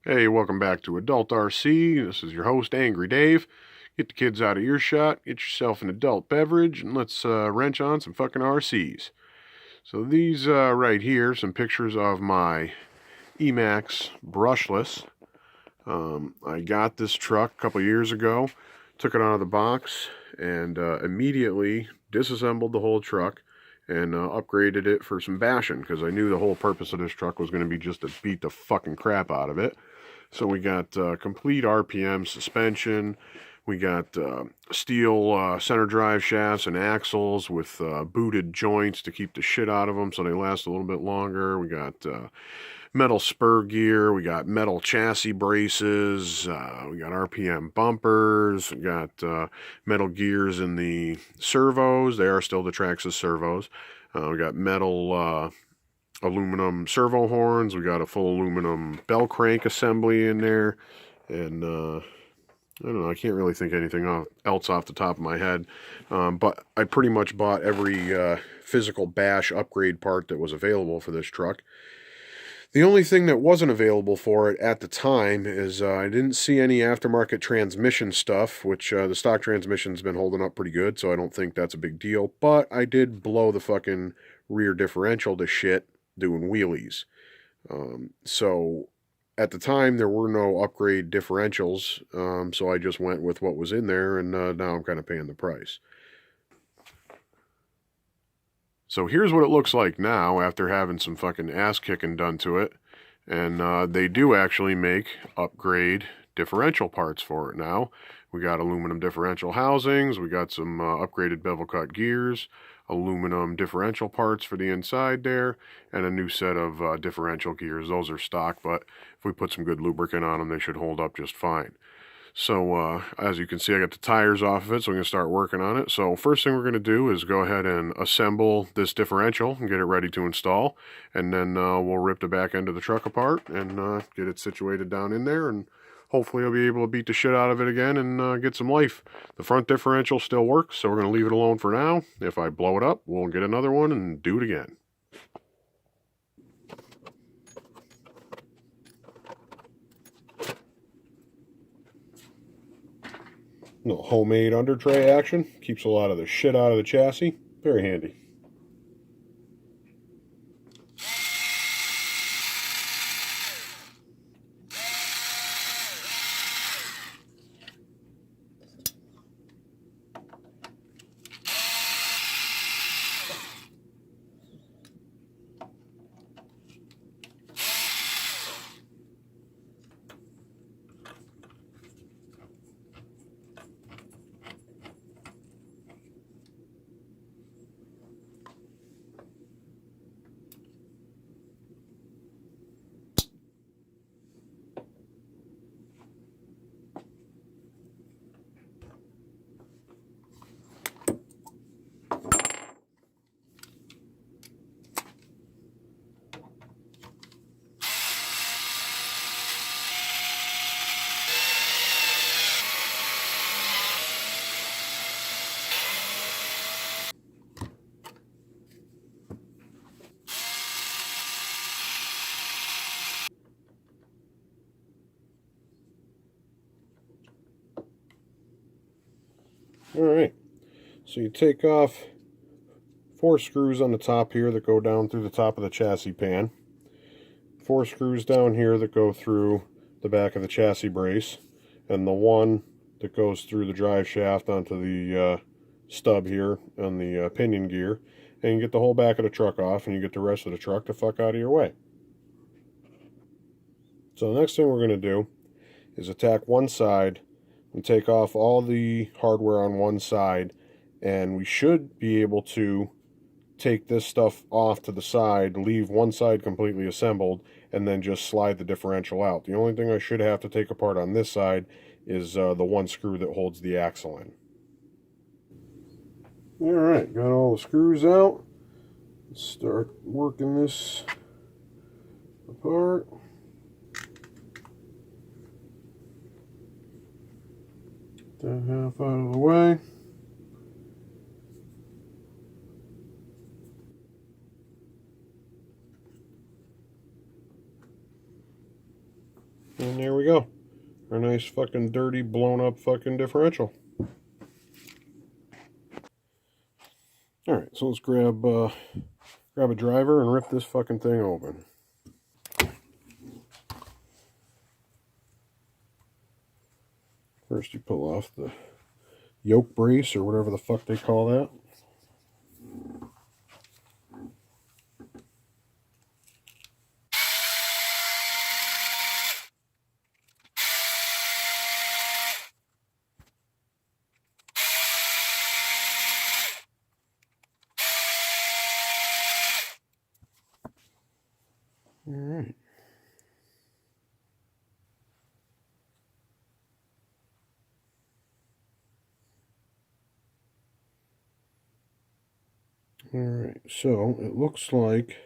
Hey, welcome back to Adult RC. This is your host, Angry Dave. Get the kids out of earshot, get yourself an adult beverage, and let's wrench on some fucking RCs. So these right here, some pictures of my EMAXX Brushless. I got this truck a couple years ago, took it out of the box, and immediately disassembled the whole truck and upgraded it for some bashing because I knew the whole purpose of this truck was going to be just to beat the fucking crap out of it. So we got complete RPM suspension. We got steel center drive shafts and axles with booted joints to keep the shit out of them so they last a little bit longer. We got metal spur gear. We got metal chassis braces. We got RPM bumpers. We got metal gears in the servos. They are still the Traxxas servos. We got metal aluminum servo horns. We got a full aluminum bell crank assembly in there. And I don't know, I can't really think anything else off the top of my head. But I pretty much bought every physical bash upgrade part that was available for this truck. The only thing that wasn't available for it at the time is I didn't see any aftermarket transmission stuff, which the stock transmission's been holding up pretty good, so I don't think that's a big deal. But I did blow the fucking rear differential to shit doing wheelies. So at the time, there were no upgrade differentials, so I just went with what was in there, and now I'm kind of paying the price. So here's what it looks like now after having some fucking ass kicking done to it. And they do actually make upgrade differential parts for it now. We got aluminum differential housings. We got some upgraded bevel cut gears, aluminum differential parts for the inside there, and a new set of differential gears. Those are stock, but if we put some good lubricant on them, they should hold up just fine. So as you can see, I got the tires off of it, so I'm going to start working on it. So first thing we're going to do is go ahead and assemble this differential and get it ready to install. And then we'll rip the back end of the truck apart and get it situated down in there. And hopefully I'll be able to beat the shit out of it again and get some life. The front differential still works, so we're going to leave it alone for now. If I blow it up, we'll get another one and do it again. Little homemade under tray action. Keeps a lot of the shit out of the chassis. Very handy. Alright, so you take off 4 screws on the top here that go down through the top of the chassis pan. 4 screws down here that go through the back of the chassis brace. And the one that goes through the drive shaft onto the stub here on the pinion gear. And you get the whole back of the truck off and you get the rest of the truck the fuck out of your way. So the next thing we're going to do is attack one side and take off all the hardware on one side, and we should be able to take this stuff off to the side, leave one side completely assembled, and then just slide the differential out. The only thing I should have to take apart on this side is the one screw that holds the axle in. Alright, got all the screws out. Let's start working this apart. That half out of the way. And nice fucking dirty, blown up fucking differential. Alright, so let's grab a driver and rip this fucking thing open. First you pull off the yoke brace or whatever the fuck they call that. Alright. Alright, so it looks like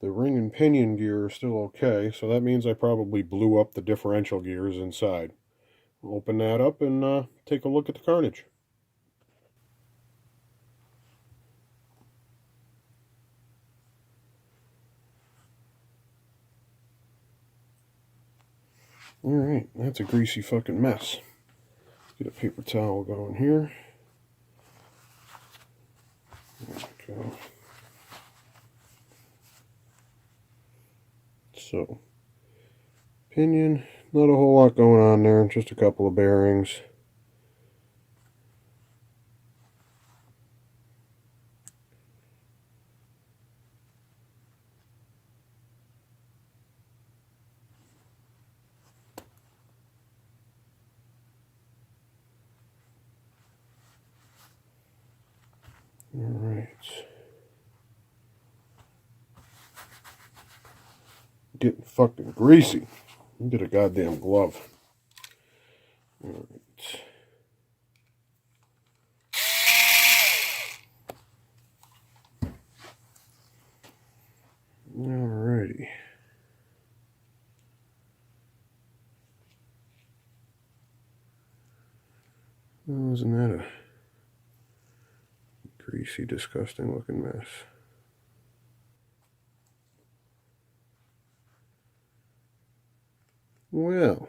the ring and pinion gear are still okay, so that means I probably blew up the differential gears inside. Open that up and take a look at the carnage. Alright, that's a greasy fucking mess. Get a paper towel going here. There we go. So, pinion, not a whole lot going on there, just a couple of bearings. Alright. Getting fucking greasy. Get a goddamn glove. Alright. Alrighty. Oh, isn't that a greasy, disgusting looking mess? Well,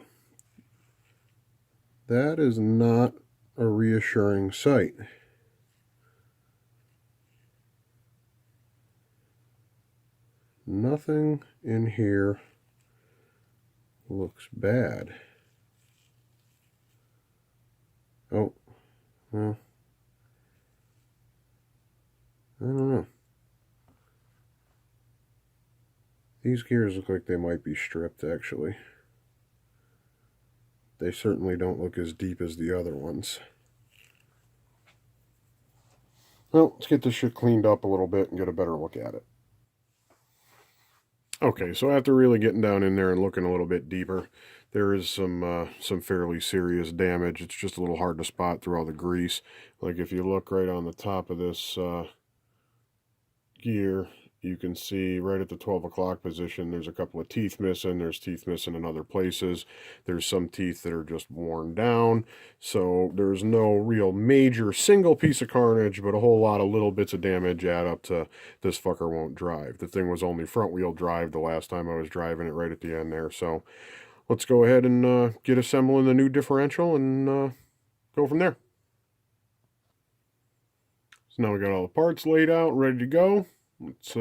that is not a reassuring sight. Nothing in here looks bad. Oh, well, I don't know. These gears look like they might be stripped, actually. They certainly don't look as deep as the other ones. Well, let's get this shit cleaned up a little bit and get a better look at it. Okay, so after really getting down in there and looking a little bit deeper, there is some fairly serious damage. It's just a little hard to spot through all the grease. Like if you look right on the top of this gear, you can see right at the 12 o'clock position, there's a couple of teeth missing. There's teeth missing in other places. There's some teeth that are just worn down. So there's no real major single piece of carnage, but a whole lot of little bits of damage add up to this fucker won't drive. The thing was only front wheel drive the last time I was driving it right at the end there. So let's go ahead and get assembling the new differential and go from there. So now we got all the parts laid out, ready to go. Let's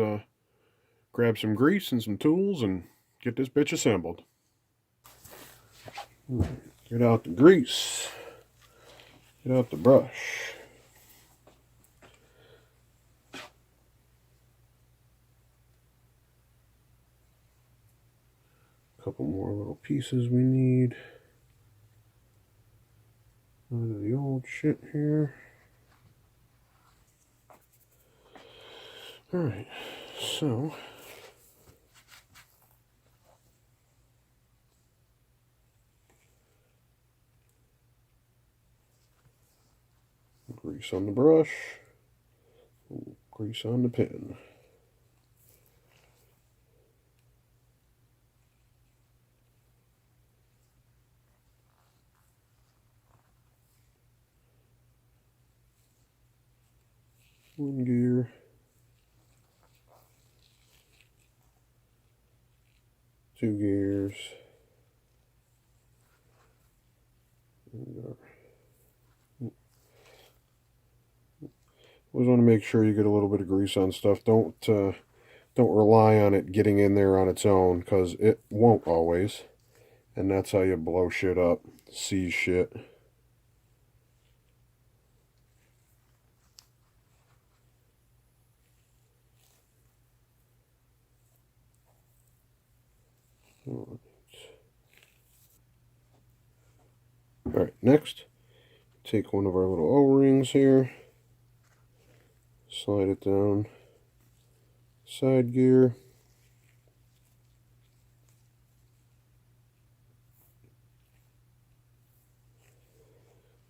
grab some grease and some tools and get this bitch assembled. Get out the grease. Get out the brush. A couple more little pieces we need. Out of the old shit here. Alright, so grease on the brush, grease on the pin. One gear. 2 gears. Always want to make sure you get a little bit of grease on stuff. Don't rely on it getting in there on its own, because it won't always. And that's how you blow shit up. Seize shit. Alright, next, take one of our little O-rings here, slide it down side gear,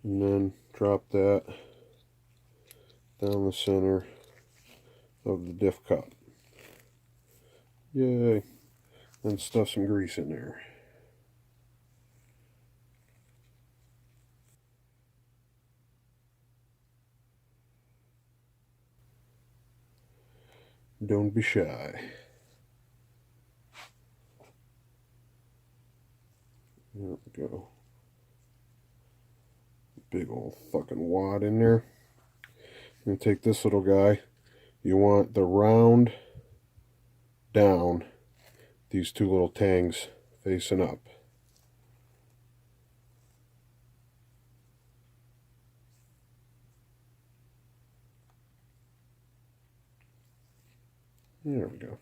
and then drop that down the center of the diff cup. Yay! Then stuff some grease in there. Don't be shy. There we go. Big old fucking wad in there. And take this little guy. You want the round down, these two little tangs facing up. There we go.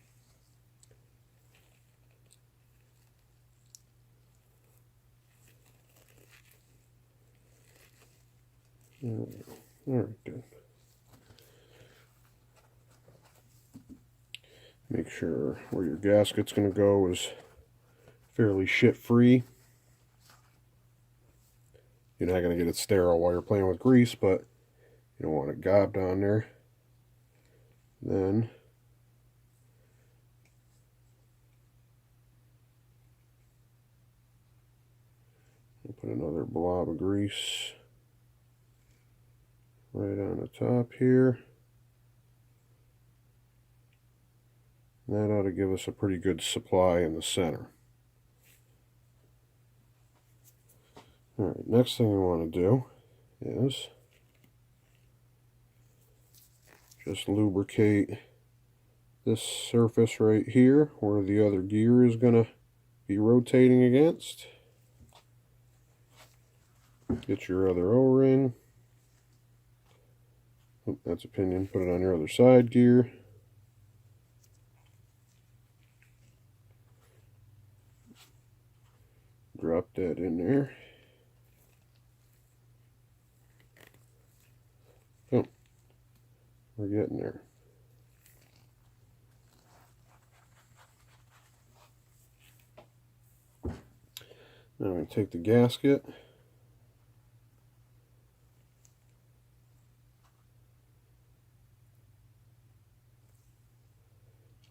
There we go. Alright, good. Make sure where your gasket's going to go is fairly shit-free. You're not going to get it sterile while you're playing with grease, but you don't want it gobbed on there. Then put another blob of grease right on the top here. That ought to give us a pretty good supply in the center. Alright, next thing we want to do is just lubricate this surface right here where the other gear is going to be rotating against. Get your other O-ring. Oh, that's a pinion. Put it on your other side gear. Drop that in there. Oh, we're getting there. Now I'm going to take the gasket.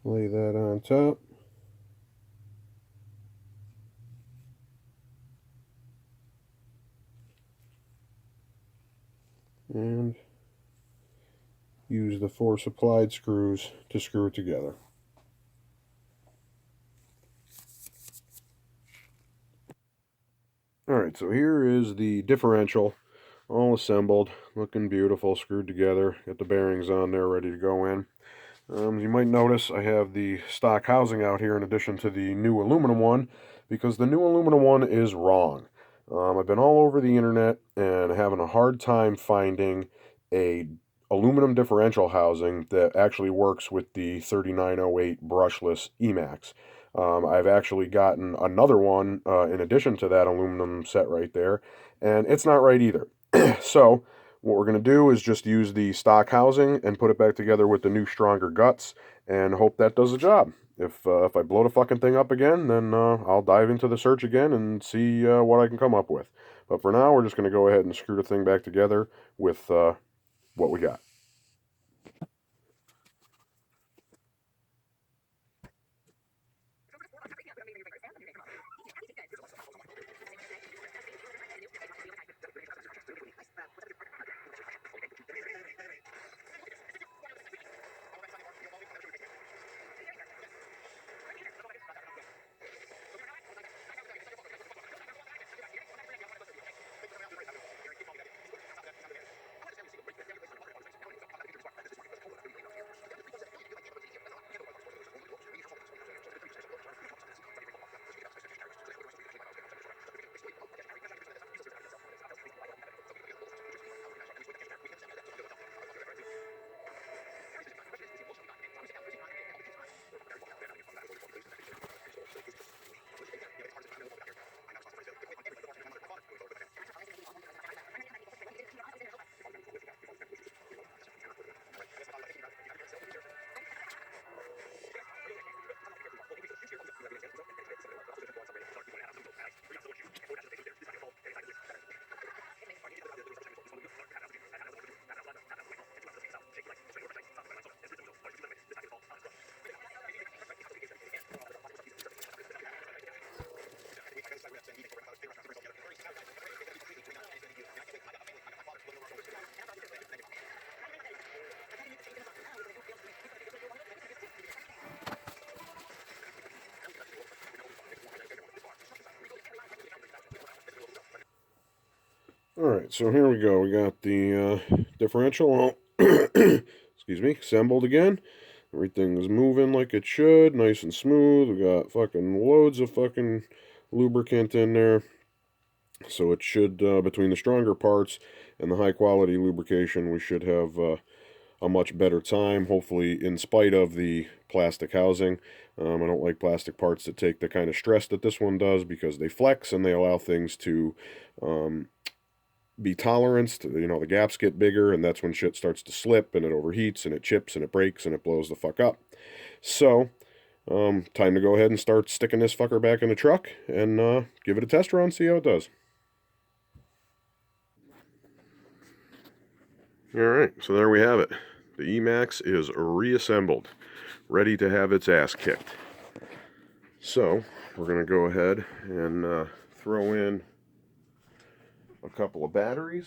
Lay that on top. And use the 4 supplied screws to screw it together. Alright, so here is the differential all assembled, looking beautiful, screwed together. Got the bearings on there ready to go in. You might notice I have the stock housing out here in addition to the new aluminum one, because the new aluminum one is wrong. I've been all over the internet and having a hard time finding a aluminum differential housing that actually works with the 3908 brushless EMAXX. I've actually gotten another one in addition to that aluminum set right there, and it's not right either. So what we're going to do is just use the stock housing and put it back together with the new stronger guts and hope that does the job. If I blow the fucking thing up again, then I'll dive into the search again and see what I can come up with. But for now, we're just going to go ahead and screw the thing back together with what we got. Alright, so here we go. We got the differential, excuse me, assembled again. Everything's moving like it should, nice and smooth. We got fucking loads of fucking lubricant in there. So it should, between the stronger parts and the high quality lubrication, we should have a much better time, hopefully in spite of the plastic housing. I don't like plastic parts that take the kind of stress that this one does, because they flex and they allow things to be toleranced. You know, the gaps get bigger, and that's when shit starts to slip and it overheats and it chips and it breaks and it blows the fuck up. So, time to go ahead and start sticking this fucker back in the truck and give it a test run, see how it does. Alright, so there we have it. The EMAXX is reassembled, ready to have its ass kicked. So, we're going to go ahead and throw in a couple of batteries.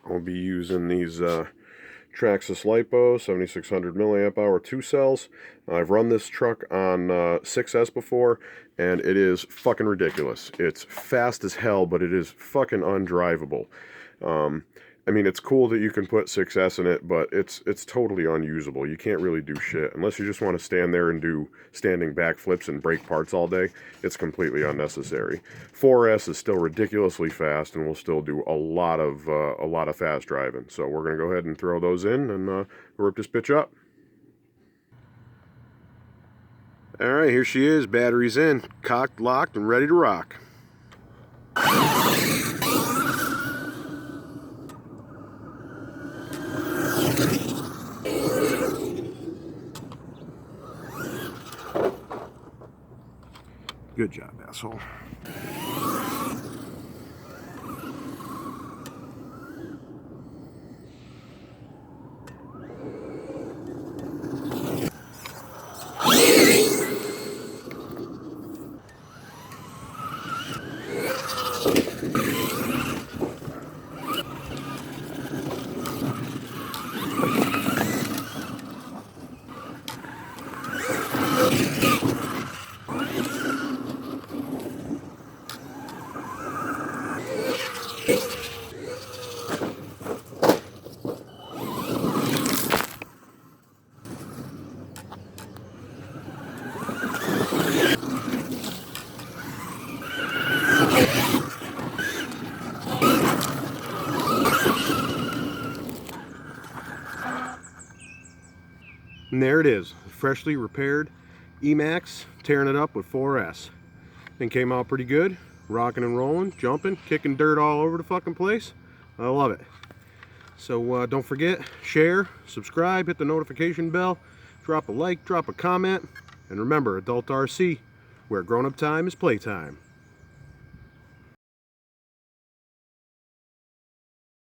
I'll be using these Traxxas LiPo 7600 milliamp hour 2 cells. I've run this truck on 6S before, and it is fucking ridiculous. It's fast as hell, but it is fucking undrivable. I mean, it's cool that you can put 6S in it, but it's totally unusable. You can't really do shit. Unless you just want to stand there and do standing backflips and break parts all day, it's completely unnecessary. 4S is still ridiculously fast and will still do a lot of fast driving. So we're going to go ahead and throw those in and rip this bitch up. Alright, here she is. Batteries in, cocked, locked, and ready to rock. Good job, asshole. And there it is, freshly repaired EMAXX, tearing it up with 4S. Thing came out pretty good, rocking and rolling, jumping, kicking dirt all over the fucking place. I love it. So don't forget, share, subscribe, hit the notification bell, drop a like, drop a comment, and remember, Adult RC, where grown-up time is playtime.